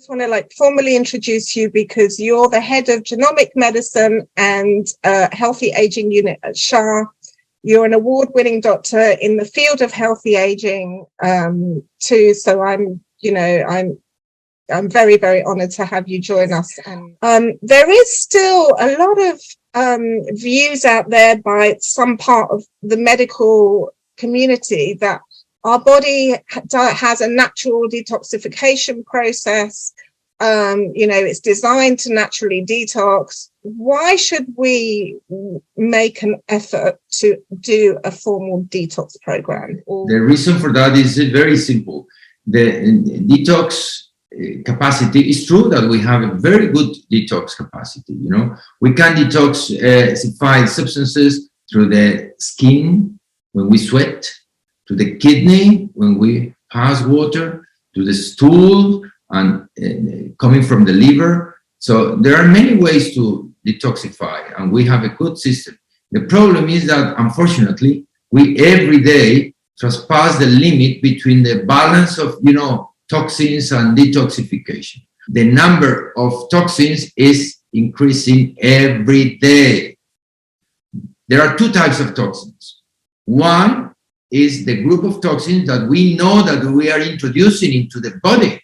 I want to formally introduce you because you're the head of genomic medicine and healthy aging unit at SHA. You're an award-winning doctor in the field of healthy aging too. So I'm very, very honored to have you join us. And there is still a lot of views out there by some part of the medical community that our body has a natural detoxification process. It's designed to naturally detox. Why should we make an effort to do a formal detox program? The reason for that is very simple. The detox capacity is true that we have a very good detox capacity. We can detoxify substances through the skin when we sweat, to the kidney when we pass water, to the stool, and coming from the liver. So there are many ways to detoxify, and we have a good system. The problem is that, unfortunately, we every day trespass the limit between the balance of, toxins and detoxification. The number of toxins is increasing every day. There are two types of toxins. One is the group of toxins that we know that we are introducing into the body,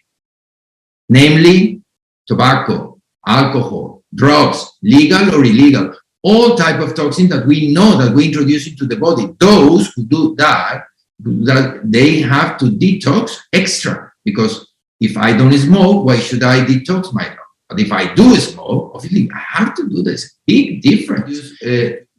namely tobacco, alcohol, drugs, legal or illegal, all type of toxins that we know that we introduce into the body. Those who do that they have to detox extra, because if I don't smoke, why should I detox my body? But if I do smoke, obviously I have to do this. Big difference.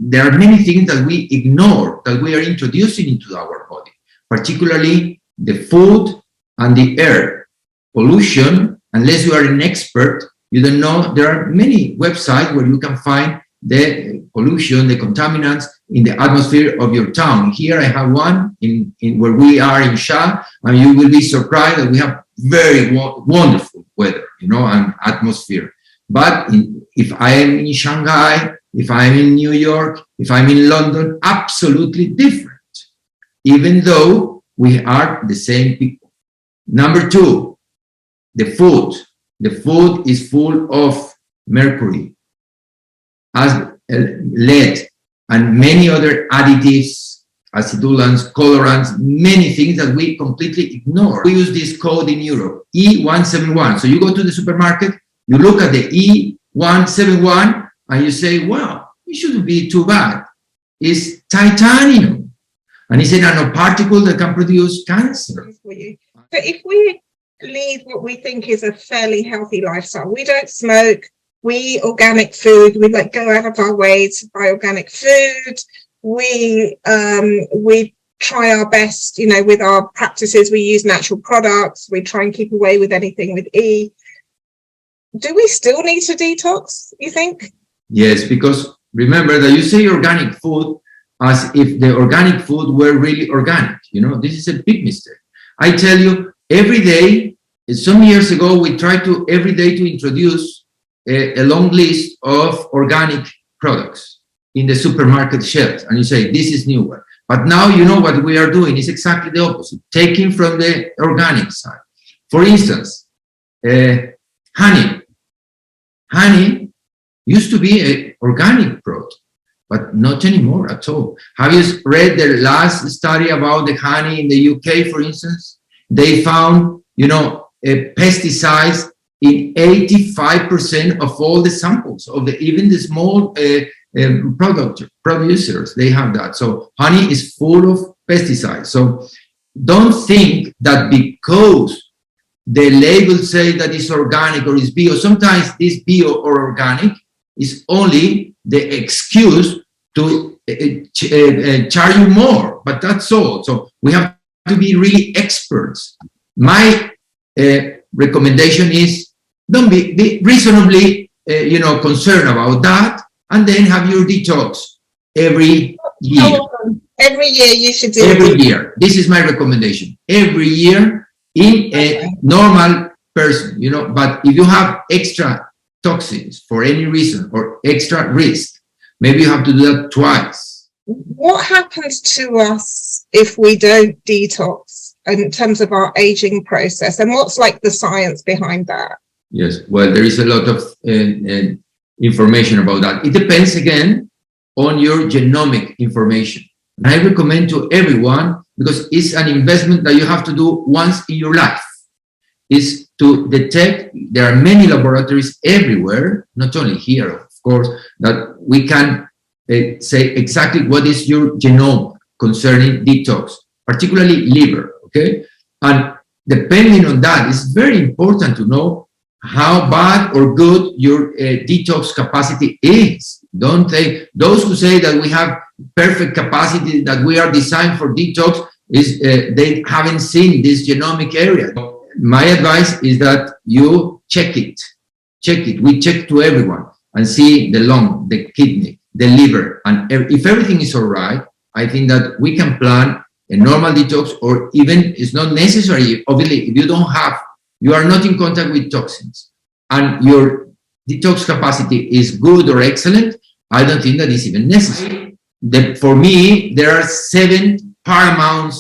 There are many things that we ignore that we are introducing into our body, particularly the food and the air. Pollution, unless you are an expert, you don't know. There are many websites where you can find the pollution, the contaminants in the atmosphere of your town. Here I have one in where we are in Sha, and you will be surprised that we have very wonderful weather, and atmosphere. But if I am in Shanghai, if I'm in New York, if I'm in London, absolutely different, even though we are the same people. Number two, the food. The food is full of mercury, as lead, and many other additives, acidulants, colorants, many things that we completely ignore. We use this code in Europe, E171. So you go to the supermarket, you look at the E171, and you say, wow, it shouldn't be too bad. It's titanium. And it's a nanoparticle that can produce cancer. But if we lead what we think is a fairly healthy lifestyle, we don't smoke, we eat organic food, we go out of our way to buy organic food, we try our best, with our practices, we use natural products, we try and keep away with anything with E. Do we still need to detox, you think? Yes, because remember that you say organic food as if the organic food were really organic. This is a big mistake. I tell you, every day, some years ago, we tried to every day to introduce a long list of organic products in the supermarket shelves. And you say, this is new one. But now, what we are doing is exactly the opposite, taking from the organic side. For instance, honey. Honey used to be an organic product, but not anymore at all. Have you read the last study about the honey in the UK, for instance? They found, pesticides in 85% of all the samples of even the small producers. They have that. So honey is full of pesticides. So don't think that because the labels say that it's organic or it's bio. Sometimes this bio or organic is only the excuse to charge you more, but that's all. So we have to be really experts. My recommendation is don't be reasonably, concerned about that, and then have your detox every year. Every year you should do it. Every year. This is my recommendation. Every year. In a normal person, but if you have extra toxins for any reason or extra risk, maybe you have to do that twice. What happens to us if we don't detox in terms of our aging process, and what's the science behind that? Yes, well, there is a lot of information about that. It depends again on your genomic information. And I recommend to everyone, because it's an investment that you have to do once in your life, is to detect. There are many laboratories everywhere, not only here, of course, that we can say exactly what is your genome concerning detox, particularly liver, okay? And depending on that, it's very important to know how bad or good your detox capacity is. Don't they? Those who say that we have perfect capacity, that we are designed for detox, is they haven't seen this genomic area. My advice is that you check it. Check it. We check to everyone and see the lung, the kidney, the liver, and if everything is all right, I think that we can plan a normal detox, or even it's not necessary. Obviously, if you are not in contact with toxins and your detox capacity is good or excellent, I don't think that is even necessary. For me, there are 7 paramount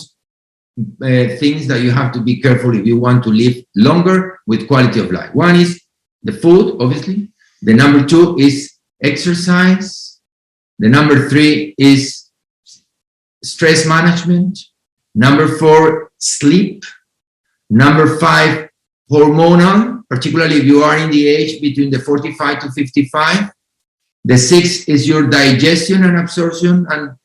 things that you have to be careful if you want to live longer with quality of life. One is the food, obviously. The number 2 is exercise. The number 3 is stress management. Number 4, sleep. Number 5, hormonal, particularly if you are in the age between the 45 to 55. The 6 is your digestion and absorption. And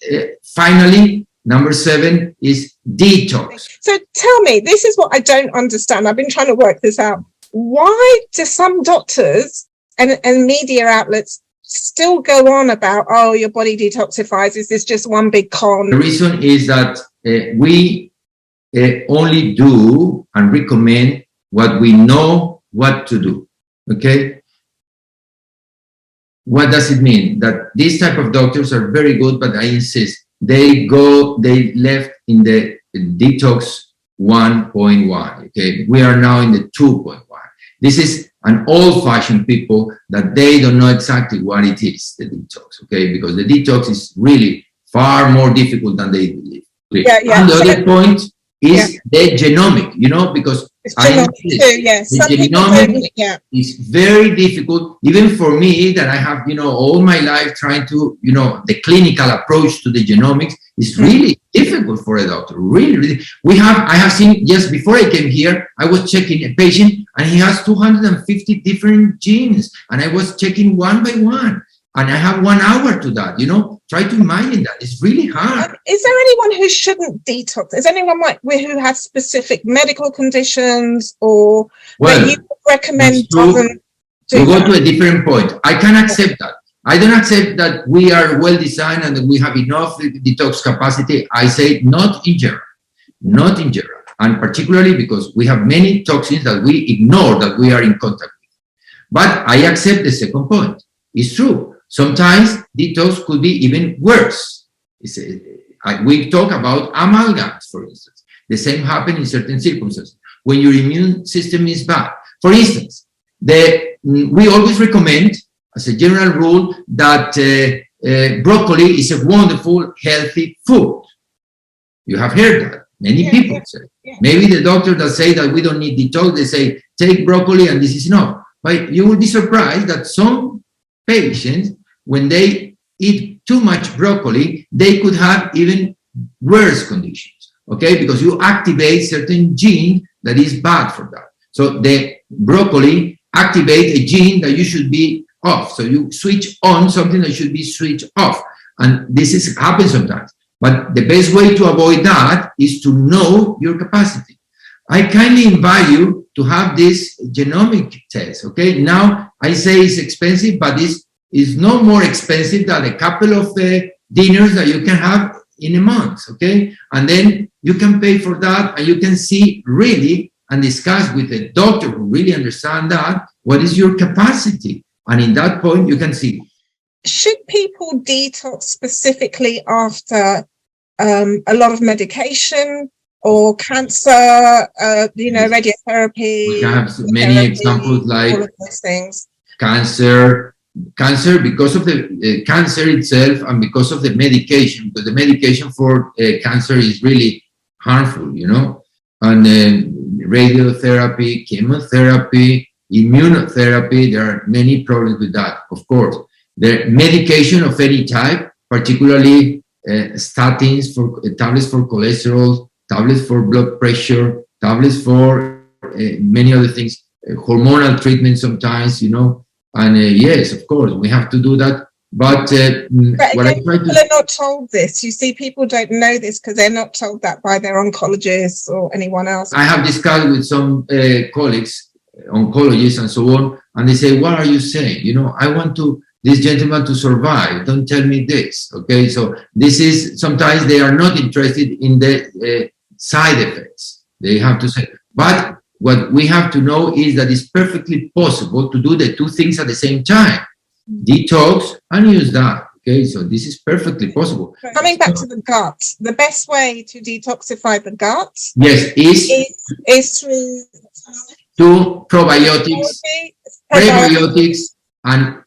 finally, number 7 is detox. So tell me, this is what I don't understand. I've been trying to work this out. Why do some doctors and media outlets still go on about, oh, your body detoxifies? Is this just one big con? The reason is that we only do and recommend what we know what to do. Okay? What does it mean? That these type of doctors are very good, but I insist, they left in the detox 1.1. Okay? We are now in the 2.1. This is an old-fashioned people that they don't know exactly what it is, the detox, okay? Because the detox is really far more difficult than they believe. Yeah. And the other point is the genomic, because the genomic is very difficult, even for me, that I have, all my life trying to, the clinical approach to the genomics is really difficult for a doctor. Really. I have seen, just before I came here, I was checking a patient and he has 250 different genes, and I was checking one by one. And I have 1 hour to that, Try to imagine that. It's really hard. Is there anyone who shouldn't detox? Is anyone who has specific medical conditions, or that you recommend doesn't do we go that? to a different point. I can accept that. I don't accept that we are well designed and that we have enough detox capacity. I say not in general. Not in general. And particularly because we have many toxins that we ignore, that we are in contact with. But I accept the second point. It's true. Sometimes detox could be even worse. We talk about amalgams, for instance. The same happens in certain circumstances. When your immune system is bad. For instance, we always recommend, as a general rule, that broccoli is a wonderful, healthy food. You have heard that. Many people say. Yeah. Maybe the doctor that say that we don't need detox, they say, take broccoli and this is enough. But you will be surprised that some patients, when they eat too much broccoli, they could have even worse conditions, okay? Because you activate certain gene that is bad for that. So the broccoli activate a gene that you should be off. So you switch on something that should be switched off. And this happens sometimes. But the best way to avoid that is to know your capacity. I kindly invite you to have this genomic test, okay? Now, I say it's expensive, but it's no more expensive than a couple of dinners that you can have in a month, okay? And then you can pay for that, and you can see really and discuss with a doctor who really understands that, what is your capacity? And in that point, you can see. Should people detox specifically after a lot of medication or cancer, radiotherapy? We have many examples like all of those things. Cancer because of the cancer itself and because of the medication, because the medication for cancer is really harmful, and radiotherapy, chemotherapy, immunotherapy, there are many problems with that, of course. The medication of any type, particularly statins, for tablets for cholesterol, tablets for blood pressure, tablets for many other things, hormonal treatment sometimes, you know, and yes, of course, we have to do that. But what I try to... People are not told this. You see, people don't know this because they're not told that by their oncologists or anyone else. I have discussed with some colleagues, oncologists and so on, and they say, what are you saying? You know, I want this gentleman to survive. Don't tell me this, okay? So this is, sometimes they are not interested in the side effects. They have to say, but what we have to know is that it's perfectly possible to do the two things at the same time. Detox and use that. Okay, so this is perfectly possible. Coming back to the gut, the best way to detoxify the gut, yes, is through probiotics, prebiotics, and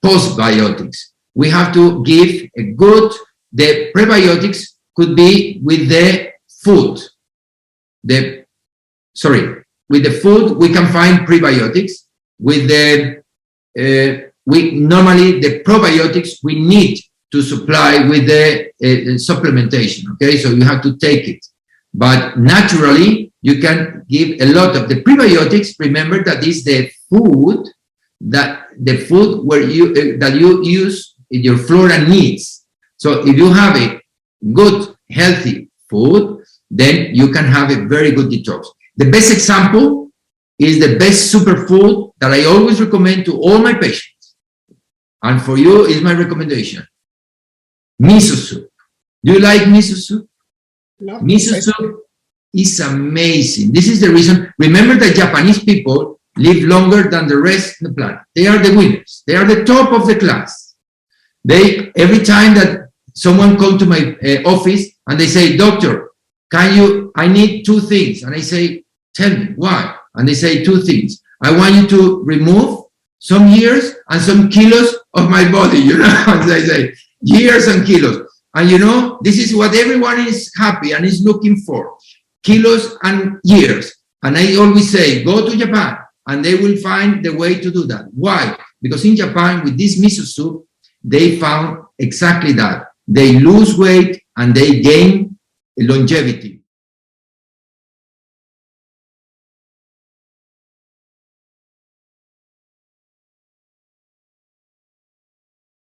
postbiotics. We have to give a good. The prebiotics could be with the food. With the food we can find prebiotics. With the normally the probiotics we need to supply with the supplementation, okay? So you have to take it. But naturally, you can give a lot of the prebiotics. Remember that is the food where that you use your flora needs. So if you have a good, healthy food, then you can have a very good detox. The best example is the best superfood that I always recommend to all my patients. And for you is my recommendation. Miso soup. Do you like miso soup? No. Miso soup is amazing. This is the reason. Remember that Japanese people live longer than the rest of the planet. They are the winners. They are the top of the class. Every time that someone comes to my office and they say, doctor, I need two things. And I say, tell me, why? And they say two things. I want you to remove some years and some kilos of my body, you know, as I say, years and kilos. And you know, this is what everyone is happy and is looking for, kilos and years. And I always say, go to Japan and they will find the way to do that. Why? Because in Japan, with this miso soup, they found exactly that. They lose weight and they gain longevity.